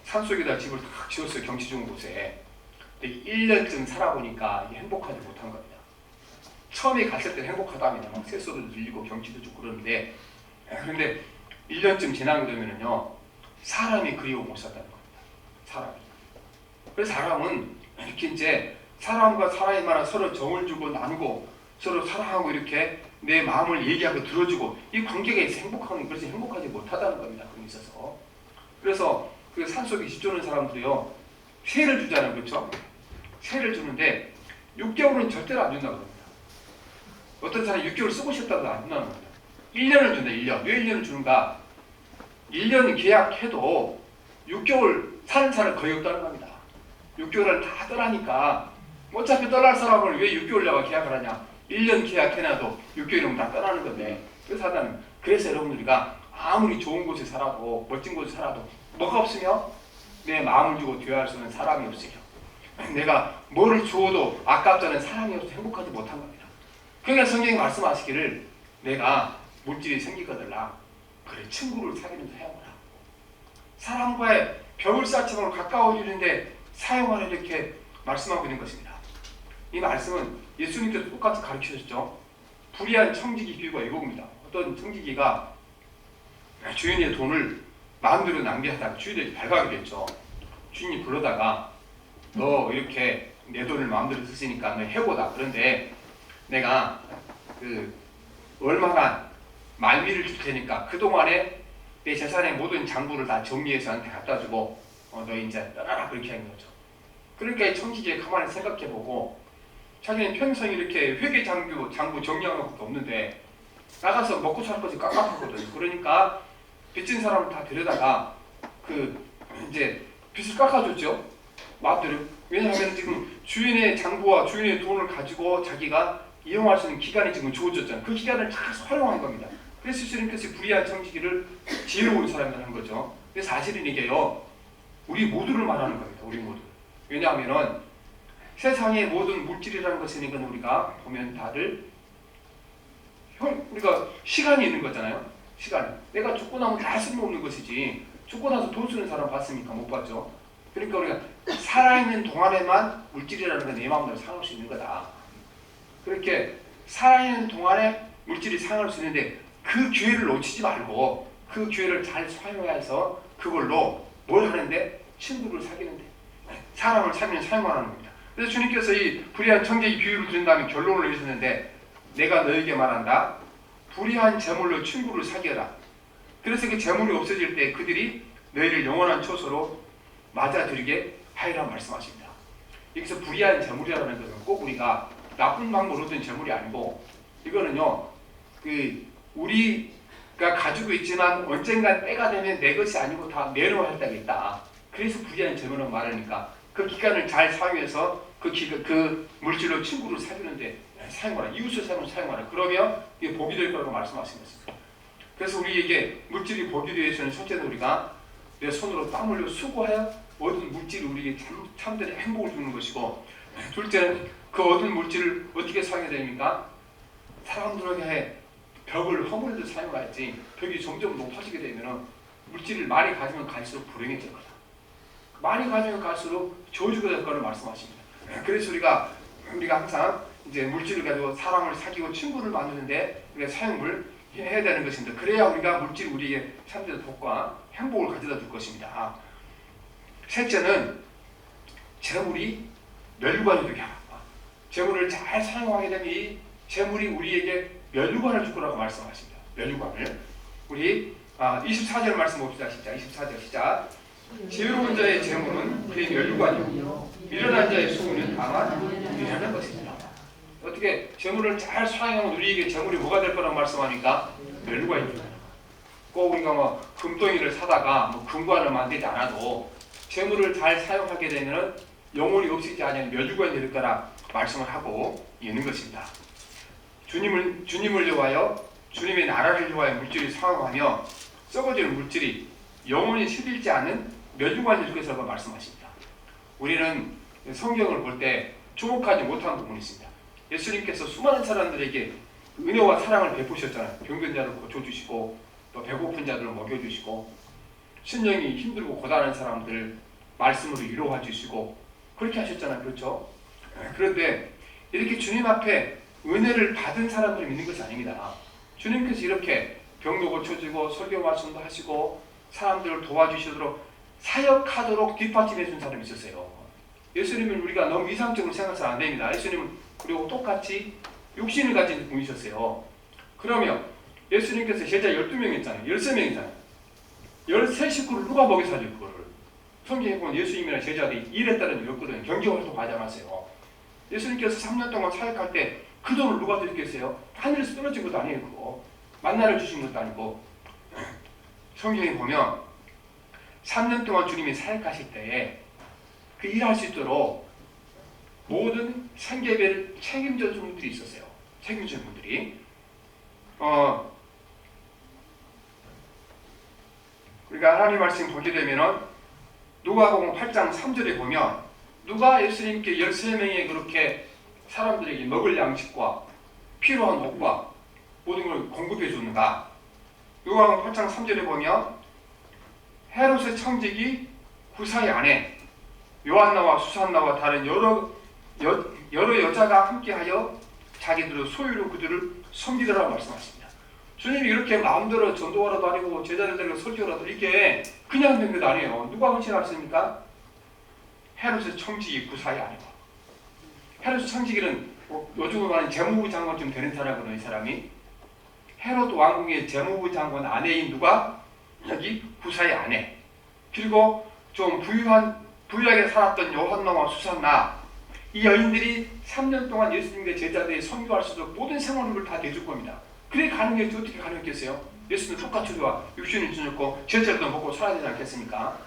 산속에다 집을 탁 지었어요. 경치 좋은 곳에. 근데 1년쯤 살아보니까 이게 행복하지 못한 겁니다. 처음에 갔을 때 행복하다면 막 새소리도 들리고 경치도 좋고 그러는데 그런데 1년쯤 지나게 되면은요 사람이 그리워 못 산다는 겁니다. 사람이. 그래서 사람은 이렇게 이제 사람과 사람이 만나 서로 정을 주고 나누고 서로 사랑하고 이렇게 내 마음을 얘기하고 들어주고 이 관계가 있어 행복하는 그래서 행복하지 못하다는 겁니다. 그런 있어서. 그래서 그 산속에 집 주는 사람들이요 세를 주잖아요. 그렇죠? 세를 주는데 6개월은 절대로 안 준다고 합니다. 어떤 사람이 6개월 쓰고 싶다고 안 준다는 겁니다. 1년을 준다. 1년. 왜 1년을 주는가? 1년 계약해도 6개월 사는 사람은 거의 없다는 겁니다. 6개월을 다 떠나니까 어차피 떠날 사람을 왜 6개월 내가 계약을 하냐. 1년 계약해놔도 6개월이면 다 떠나는 건데 그래서 여러분 우리가 아무리 좋은 곳에 살아도 멋진 곳에 살아도 뭐가 없으면 내 마음을 주고 대화할 수 있는 사람이 없으며 내가 뭐를 주어도 아깝다는 사람이 없어서 행복하지 못한 겁니다. 그러니까 성경이 말씀하시기를 내가 물질이 생기거들라 그래 친구를 사귀는 사용하라. 사람과의 벽을쌓지만 가까워지는데 사용하라 이렇게 말씀하고 있는 것입니다. 이 말씀은 예수님께서 똑같이 가르치셨죠. 불의한 청지기 비유가 이겁니다. 어떤 청지기가 주인의 돈을 마음대로 낭비하다가 주인에게 발각이 됐죠. 주인이 불러다가 너 이렇게 내 돈을 마음대로 쓰시니까 너 해보다. 그런데 내가 얼마나 말미를 줄 테니까 그동안에 내 재산의 모든 장부를 다 정리해서 한테 갖다 주고 너 이제 떠나라 그렇게 하는 거죠. 그러니까 이 청지기가 가만히 생각해보고 자기는 평생 이렇게 회계 장부 정리한 것밖에 없는데 나가서 먹고 살 것이 깝깝하거든요. 그러니까 빚진 사람을 다 데려다가 이제 빚을 깎아줬죠. 마음대로. 왜냐하면 지금 주인의 장부와 주인의 돈을 가지고 자기가 이용할 수 있는 기간이 지금 주어졌잖아요. 그 기간을 잘 활용한 겁니다. 그래서 예수님께서 불의한 청지기를 지혜로운 사람이라는 거죠. 근데 사실은 이게요 우리 모두를 말하는 겁니다. 우리 모두. 왜냐하면은 세상의 모든 물질이라는 것은 이건 우리가 보면 다들 우리가 시간이 있는 거잖아요. 시간. 내가 죽고 나면 다 쓸모없는 것이지. 죽고 나서 돈 쓰는 사람 봤습니까? 못 봤죠. 그러니까 우리가 살아있는 동안에만 물질이라는 건 내 마음대로 상할 수 있는 거다. 그렇게 살아있는 동안에 물질이 상할 수 있는데 그 기회를 놓치지 말고 그 기회를 잘 사용해서 그걸로 뭘 하는데? 친구를 사귀는데 사람을 사용하는 겁니다. 그래서 주님께서 이 불의한 청지기 비유를 드린 다음에 결론을 내리셨는데 내가 너에게 말한다. 불의한 재물로 친구를 사귀어라. 그래서 그 재물이 없어질 때 그들이 너희를 영원한 처소로 맞아들이게 하리라 말씀하십니다. 여기서 불의한 재물이라는 것은 꼭 우리가 나쁜 방법으로 얻은 재물이 아니고 이거는요. 우리가 가지고 있지만 언젠가 때가 되면 내 것이 아니고 다 내려할 때가 있다. 그래서 불의한 재물을 말하니까 그 기간을 잘 사용해서 그 물질로 친구를 사귀는데 사용하라. 이웃을 사용하라. 그러면 이게 복이 될 거라고 말씀하신 것입니다. 그래서 우리에게 물질이 복이 되기 위해서는 첫째는 우리가 내 손으로 땀 흘려 수고하여 얻은 물질이 우리에게 참된 행복을 주는 것이고 둘째는 그 얻은 물질을 어떻게 사용해야 됩니까? 사람들에게 벽을 허물듯 사용하지 벽이 점점 높아지게 되면 물질을 많이 가지면 갈수록 불행해질 거다. 많이 가지면 갈수록 저주가 될 거를 말씀하십니다. 그래서 우리가 항상 이제 물질을 가지고 사람을 사귀고 친구를 만드는데 우리가 사용을 해야 되는 것입니다. 그래야 우리가 물질이 우리에게 참된 복과 행복을 가져다 줄 것입니다. 셋째는 재물이 멸류관이 되게 하라. 재물을 잘 사용하게 되면 이 재물이 우리에게 멸류관을 줄 거라고 말씀하십니다. 멸류관을. 우리 24절 말씀 봅시다. 시작. 24절 시작. 지혜로운 자의 재물은 그의 멸류관이요 미련한 자의 수고는 다만 미련한 것입니다. 어떻게 재물을 잘 사용하면 우리에게 재물이 뭐가 될 거라고 말씀하니까 멸류관입니다. 꼭 우리가 금덩이를 사다가 금관을 만들지 않아도 재물을 잘 사용하게 되면 영원히 없어지지 않는 멸류관이 될 거라 말씀을 하고 있는 것입니다. 주님을 위하여 주님의 나라를 위하여 물질을 사용하며 썩어지는 물질이 영원히 시들지 않는 멸류관이 될 것이라고 말씀하십니다. 우리는 성경을 볼 때 주목하지 못한 부분이 있습니다. 예수님께서 수많은 사람들에게 은혜와 사랑을 베푸셨잖아요. 병든 자를 고쳐주시고 또 배고픈 자들을 먹여주시고 심령이 힘들고 고단한 사람들 말씀으로 위로해 주시고 그렇게 하셨잖아요. 그렇죠? 그런데 이렇게 주님 앞에 은혜를 받은 사람들이 있는 것이 아닙니다. 주님께서 이렇게 병도 고쳐주고 설교 말씀도 하시고 사람들을 도와주시도록 사역하도록 뒷받침해 준 사람이 있었어요. 예수님은 우리가 너무 이상적으로 생각해서 안 됩니다. 예수님은 그리고 똑같이 육신을 가진 분이셨어요. 그러면 예수님께서 제자 12명 있잖아요. 13명이잖아요. 13식구를 누가 먹여 살릴 그거를. 성경에 보면 예수님이나 제자들이 일에 따른 였거든요. 경제활동 하지 않았어요. 예수님께서 3년 동안 사역할 때 그 돈을 누가 드렸겠어요? 하늘에서 떨어진 것도 아니에요. 그거. 만나를 주신 것도 아니고. 성경에 보면 3년 동안 주님이 사역하실 때에 그 일할 수 있도록 모든 생계비를 책임져 준 분들이 있었어요. 책임져 준 분들이. 우리가 하나님 말씀 보게 되면은 누가복음 8장 3절에 보면 누가 예수님께 13명의 그렇게 사람들에게 먹을 양식과 필요한 옷과 모든 걸 공급해 주는가? 누가복음 8장 3절에 보면 헤롯의 청지기 구사의 아내 요한나와 수산나와 다른 여러 여자가 함께하여 자기들의 소유로 그들을 섬기더라고 말씀하십니다. 주님이 이렇게 마음대로 전도하라도 아니고 제자들에게 설교라도 이게 그냥 된 것 아니에요. 누가 헌신했습니까? 헤롯의 청지기 구사의 아내가. 헤롯의 청지기는 요즘으로 말하는 재무부 장관쯤 되는 사람이거든요. 이 사람이. 헤롯 왕궁의 재무부 장관 아내인 누가? 여기 구사의 아내. 그리고 좀 부유하게 살았던 요한나와 수산나. 이 여인들이 3년 동안 예수님의 제자들이 선교할 수 있도록 모든 생활을 다 대줄 겁니다. 그래 가능했지 어떻게 가능했겠어요? 예수는 똑같이 우리와 육신을 주셨고 제자들도 먹고 살아야 되지 않겠습니까?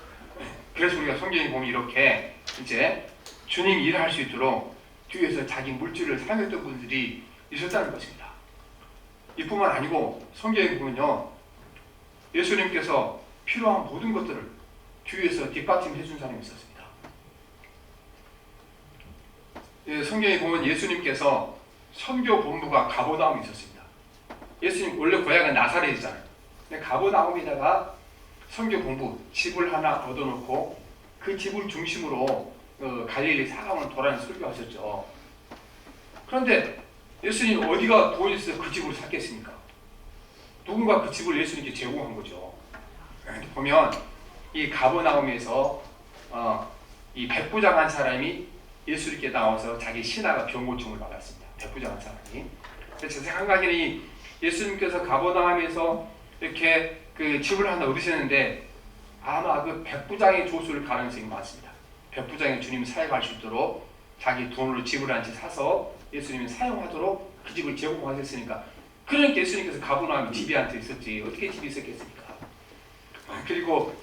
그래서 우리가 성경에 보면 이렇게 이제 주님이 일을 할 수 있도록 뒤에서 자기 물질을 사용했던 분들이 있었다는 것입니다. 이뿐만 아니고 성경에 보면요. 예수님께서 필요한 모든 것들을 뒤에서 뒷받침해 준 사람이 있었습니다. 성경에 보면 예수님께서 선교 본부가 가버나움에 있었습니다. 예수님 원래 고향은 나사렛이잖아요. 근데 가버나움에다가 선교 본부 집을 하나 얻어놓고 그 집을 중심으로 갈릴리 사방을 돌아다니 설교하셨죠. 그런데 예수님 어디가 돈이 있어서 그 집을 샀겠습니까? 누군가 그 집을 예수님께 제공한 거죠. 보면 이 가버나움에서 이 백부장한 사람이 예수님께 나와서 자기 신하가 병고침을 받았습니다. 백부장한 사람이. 그래서 제 생각에는 예수님께서 가버나움에서 이렇게 그 집을 하나 얻으셨는데 아마 그 백부장의 조수를 가능성이 많습니다. 백부장이 주님 사역할 수 있도록 자기 돈으로 집을 한 채 사서 예수님이 사용하도록 그 집을 제공하셨으니까, 그러니까 예수님께서 가버나움에 집이 한 채 있었지 어떻게 집이 있었겠습니까? 그리고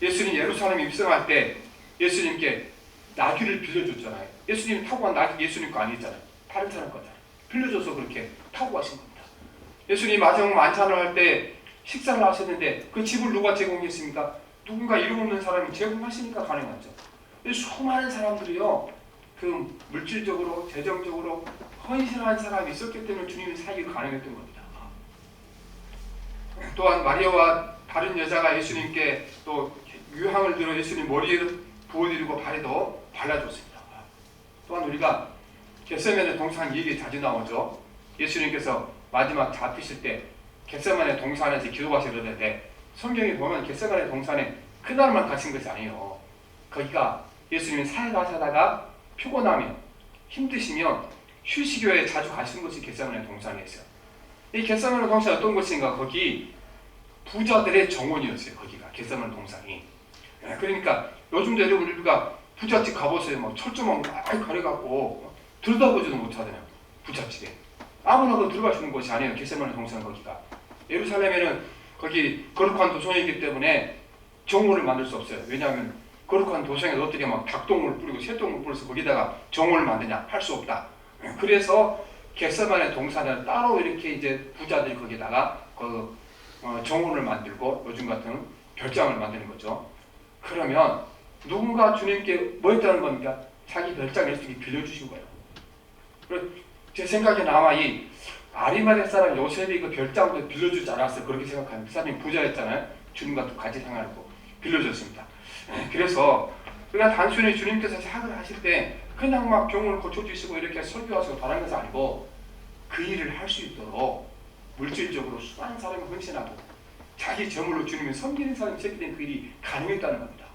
예수님 예루살렘에 입성할 때 예수님께 나귀를 빌려줬잖아요. 예수님이 타고 간 나귀 예수님 거 아니잖아요. 다른 사람 거잖아요. 빌려줘서 그렇게 타고 가신 겁니다. 예수님 마지막 만찬을 할 때 식사를 하셨는데 그 집을 누가 제공했습니까? 누군가 이름 없는 사람이 제공하시니까 가능하죠. 수많은 사람들이요, 그 물질적으로 재정적으로 헌신한 사람이 있었기 때문에 주님의 사역이 가능했던 겁니다. 또한 마리아와 다른 여자가 예수님께 또 유향을 들어 예수님 머리에 부어드리고 발에도 발라줬습니다. 또한 우리가 겟세마네 동산 얘기 자주 나오죠. 예수님께서 마지막 잡히실 때 겟세마네 동산에서 기도하시려는데, 성경에 보면 겟세마네 동산에 그날만 가신 것이 아니에요. 거기가 예수님이 사역하시다가 피곤하면 힘드시면 휴식교에 자주 가시는 것이 겟세마네 동산이었어요. 이 겟세마네 동산이 어떤 곳인가? 거기 부자들의 정원이었어요. 거기가 겟세마네 동산이. 그러니까 요즘도 여러분 우리가 부잣집 가보세요. 막 철조망 많이 가려갖고 들여다보지도 못하잖아요. 부잣집에 아무나도 들어갈 수 있는 곳이 아니에요. 겟세마네 동산 거기가. 예루살렘에는 거기 거룩한 도성이기 때문에 정원을 만들 수 없어요. 왜냐하면 거룩한 도성에 어떻게 막 닭똥을 뿌리고 새똥을 뿌려서 거기다가 정원을 만드냐? 할 수 없다. 그래서 겟세마네 동산은 따로 이렇게 이제 부자들이 거기다가 정원을 만들고 요즘 같은 별장을 만드는 거죠. 그러면 누군가 주님께 뭐 했다는 겁니까? 자기 별장을 예수님이 빌려주신 거예요. 제 생각에 아마 이 아리마대 사람 요셉이 그 별장도 빌려주지 않았어요. 그렇게 생각합니다. 그 사람이 부자였잖아요. 주님과 같이 생활하고 빌려줬습니다. 그래서 우리가 단순히 주님께서 사역을 하실 때 그냥 막 병을 고쳐주시고 이렇게 설교하시고 바라는 것이 아니고 그 일을 할 수 있도록 물질적으로 수많은 사람이 헌신하고 자기 재물로 주님을 섬기는 사람이 있었기 때문에 그 일이 가능했다는 겁니다.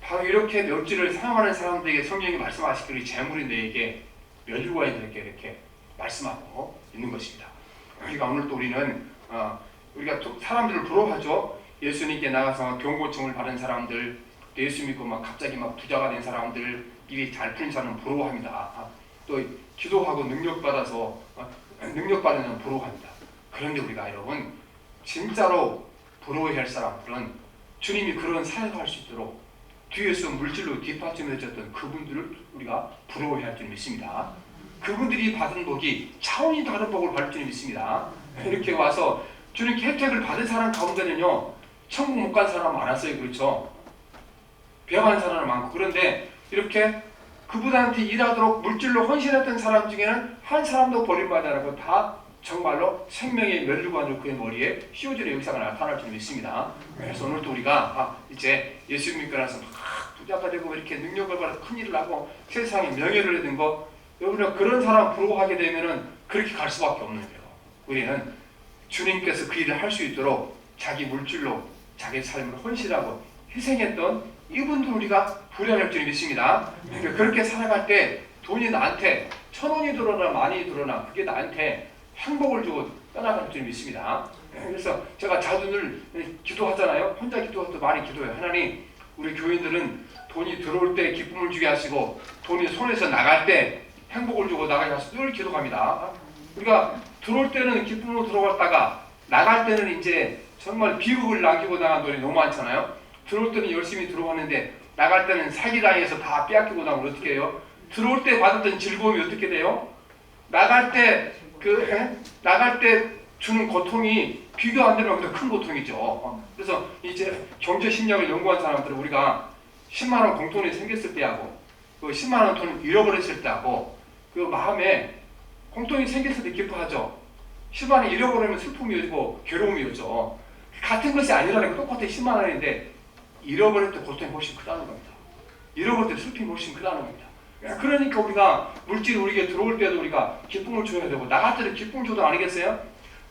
바로 이렇게 물질을 사용하는 사람들에게 성경이 말씀하시기를 재물이 내게 멸류관이 될게 이렇게 말씀하고 있는 것입니다. 그러니까 오늘 또 우리는 우리가 사람들을 부러워하죠. 예수님께 나가서 병고침을 받은 사람들, 예수 믿고 막 갑자기 막 부자가 된 사람들, 일이 잘 풀린 사람은 부러워합니다. 또 기도하고 능력받아서 능력받는 사람은 부러워합니다. 그런데 우리가 여러분 진짜로 부러워해야 할 사람들은 주님이 그런 사역을 할 수 있도록 뒤에서 물질로 뒷받침해줬던 그분들을 우리가 부러워해야 할 줄 믿습니다. 그분들이 받은 복이 차원이 다른 복을 받을 줄 믿습니다. 이렇게 와서 주님께 혜택을 받은 사람 가운데는요, 천국 못 간 사람 많았어요. 그렇죠? 배반한 사람 많고. 그런데 이렇게 그분한테 일하도록 물질로 헌신했던 사람 중에는 한 사람도 버림받지 않고 다 정말로 생명의 멸류관으로 그의 머리에 씌워지는 역사가 나타날 줄 믿습니다. 그래서 오늘도 우리가 이제 예수 믿고 나서 막 부자가 되고 이렇게 능력을 받아서 큰 일을 하고 세상에 명예를 얻은 거, 여러분 그런 사람 부러워하게 되면은 그렇게 갈 수밖에 없는 거예요. 우리는 주님께서 그 일을 할 수 있도록 자기 물질로 자기 삶을 헌신하고 희생했던 이분도 우리가 부려낼 줄 믿습니다. 그렇게 살아갈 때 돈이 나한테 1,000원이 들어나 많이 들어나 그게 나한테 행복을 주고 떠나갈 줄 믿습니다. 그래서 제가 자주 늘 기도하잖아요. 혼자 기도할 때 많이 기도해요. 하나님, 우리 교인들은 돈이 들어올 때 기쁨을 주게 하시고 돈이 손에서 나갈 때 행복을 주고 나가게 하시고 늘 기도합니다. 우리가 들어올 때는 기쁨으로 들어갔다가 나갈 때는 이제 정말 비극을 남기고 나간 돈이 너무 많잖아요. 들어올 때는 열심히 들어왔는데 나갈 때는 사기당해서 다 빼앗기고 나면 어떻게 해요? 들어올 때 받았던 즐거움이 어떻게 돼요? 나갈 때 주는 고통이 비교 안 되는 더 큰 고통이죠. 그래서 이제 경제 심리학을 연구한 사람들은 우리가 10만 원 공통이 생겼을 때하고 그 10만 원 돈 잃어버렸을 때하고 그 마음에 공통이 생겼을 때 기뻐하죠. 10만 원 잃어버리면 슬픔이 오고 괴로움이 오죠. 같은 것이 아니라는 게 똑같아. 10만 원인데 잃어버릴 때 고통이 훨씬 크다는 겁니다. 잃어버릴 때 슬픔이 훨씬 크다는 겁니다. 그러니까 우리가 물질이 우리에게 들어올 때도 우리가 기쁨을 줘야 되고 나갈 때도 기쁨을 줘도 아니겠어요?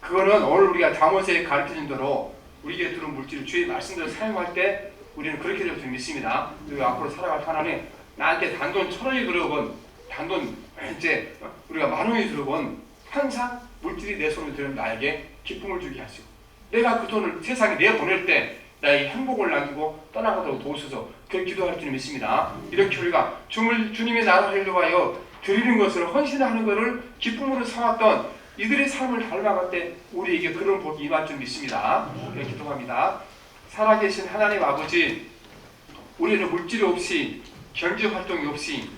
그거는 오늘 우리가 잠언서에 가르쳐준 대로 우리에게 들어온 물질을 주의 말씀대로 사용할 때 우리는 그렇게 될 줄 믿습니다. 그리고 앞으로 살아갈 하나님 나한테 단돈 1,000원이 들어오건 단돈 이제 우리가 10,000원이 들어오건 항상 물질이 내 손에 들어오면 나에게 기쁨을 주게 하시고 내가 그 돈을 세상에 내보낼 때 나의 행복을 남기고 떠나가도록 도우소서 그렇게 기도할 줄 믿습니다. 이렇게 우리가 주님의 나라를 위하여 드리는 것을 헌신하는 것을 기쁨으로 삼았던 이들의 삶을 닮아갈 때 우리에게 그런 복이 임할 줄 믿습니다. 그렇게 기도합니다. 살아계신 하나님 아버지, 우리는 물질이 없이 경제활동이 없이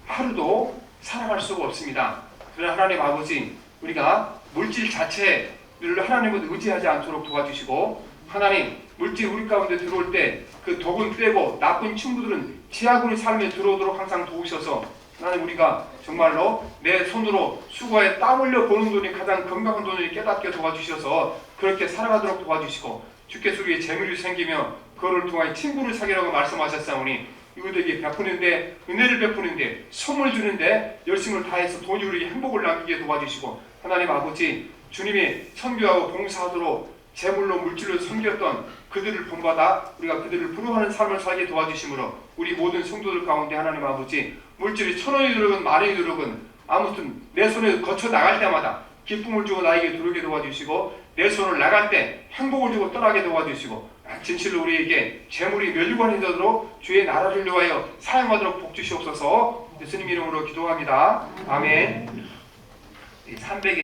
하루도 살아갈 수가 없습니다. 그러나 하나님 아버지, 우리가 물질 자체를 하나님을 의지하지 않도록 도와주시고 하나님, 물질 우리 가운데 들어올 때 그 독은 빼고 나쁜 친구들은 제약으로 삶에 들어오도록 항상 도우셔서 하나님 우리가 정말로 내 손으로 수고에 땀 흘려 버는 돈이 가장 건강한 돈을 깨닫게 도와주셔서 그렇게 살아가도록 도와주시고 주께서 우리의 재물이 생기며 그거를 통하여 친구를 사귀라고 말씀하셨사오니 이웃에게 베푸는데 은혜를 베푸는데 선물 주는데 열심을 다해서 돈이 우리에게 행복을 남기게 도와주시고 하나님 아버지 주님의 선교하고 봉사하도록 재물로 물질로 섬겼던 그들을 본받아 우리가 그들을 부러워하는 삶을 살게 도와주심으로 우리 모든 성도들 가운데 하나님 아버지 물질이 1,000원이 들어건 10,000원이 들어건 아무튼 내 손에 거쳐 나갈 때마다 기쁨을 주고 나에게 들어오게 도와주시고 내 손을 나갈 때 행복을 주고 떠나게 도와주시고 진실로 우리에게 재물이 멸류관이 되도록 주의 나라를 위하여 사용하도록 복 주시옵소서. 예수님 이름으로 기도합니다. 아멘. 300에